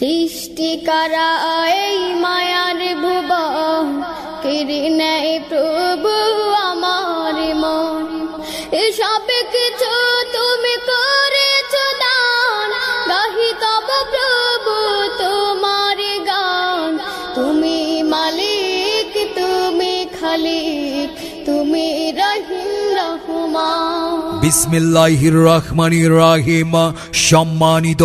সৃষ্টি করা এই মায়ার ভুবন কেড়ে নেয় প্রভু আমার মন। এসব কিছু তুমি করেছ দান, গাহি তব প্রভু তোমার গান। তুমি মালিক, তুমি খালিক, তুমি রহিম রহমান। বিসমিল্লাহির রহমানির রহিম। সম্মানিত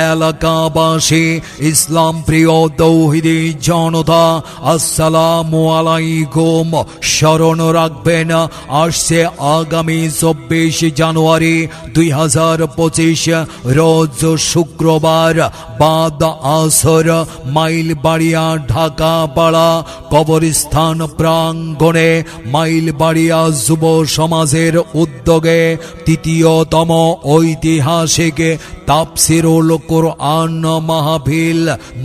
এলাকাবাসী, ইসলাম প্রিয় তৌহিদি জনতা, আসসালামু আলাইকুম। স্মরণ রাখবেন, আসছে আগামী 24 জানুয়ারি 2025 রোজ শুক্রবার বাদ আসর মাইলবাড়িয়া ঢাকা পাড়া কবরস্থান প্রাঙ্গণে মাইলবাড়িয়া যুব সমাজের উদ্যোগে তৃতীয়তম ঐতিহাসিক তাফসিরুল কোরআন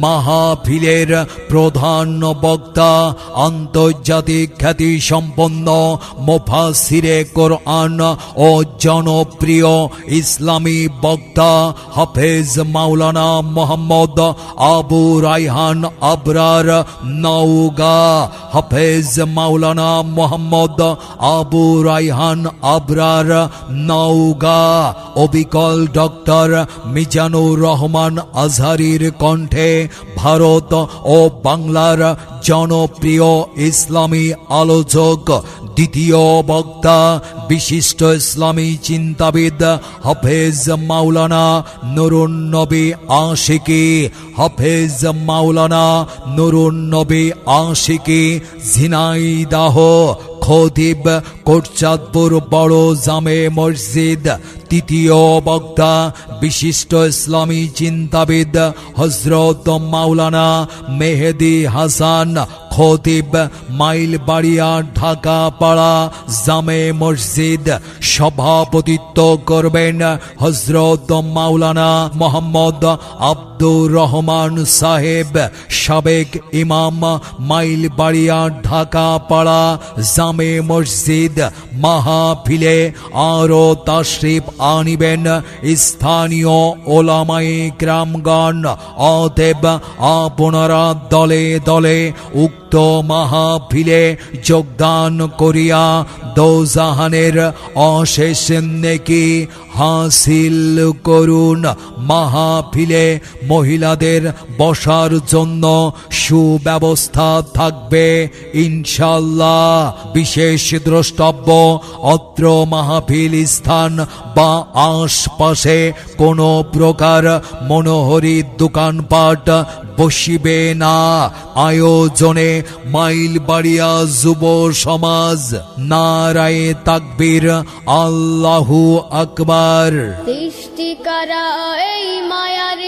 মাহফিলের প্রধান বক্তা আন্তর্জাতিক খ্যাতিসম্পন্ন মুফাসসিরে কোরআন ও জনপ্রিয় ইসলামী বক্তা হাফেজ মাওলানা মোহাম্মদ আবু রায়হান আবরার নওগাঁ। হাফেজ মাওলানা মোহাম্মদ আবু রায়হান আবরার নওগাঁ। অবিকল ডক্টর মিজানুর রহমান আজহারীর কণ্ঠে ভারত ও বাংলার জনপ্রিয় ইসলামী আলোচক। দ্বিতীয় বক্তা বিশিষ্ট ইসলামী চিন্তাবিদ হাফেজ মাওলানা নুরুন নবী আশিকি। হাফেজ মাওলানা নুরুন নবী আশিকি ঝিনাইদহ। খতিব কোটচাঁদপুর বড় জামে মসজিদ। তৃতীয় বক্তা বিশিষ্ট ইসলামী চিন্তাবিদ হযরত মাওলানা মেহেদি হাসান। খতিব মাইলবাড়িয়া ঢাকা পাড়া জামে মসজিদ। সভাপতিত্ব করবেন হযরত মাওলানা মোহাম্মদ আব্দুর রহমান সাহেব, সাবেক ইমাম, মাইলবাড়িয়া ঢাকা পাড়া জামে মসজিদ। মাহফিলে আরো তাশরিফ আনিবেন স্থানীয় ওলামায়ে কেরামগণ। অতএব আপনারা দলে দলে উক্ত মাহফিলে যোগদান করিয়া দোজাহানের অশেষ নেকি হাসিল করুন। মাহফিলে মহিলাদের বসার জন্য সুব্যবস্থা থাকবে ইনশাআল্লাহ। বিশেষ দ্রষ্টব্য, অত্র মাহফিল স্থান বা আশপাশে কোনো প্রকার মনোহরি দোকানপাট বসিবে না। আয়োজনে মাইলবাড়িয়া যুব সমাজ। নারায়ে তাকবীর, আল্লাহু আকবার। সৃষ্টি করা এই মায়ার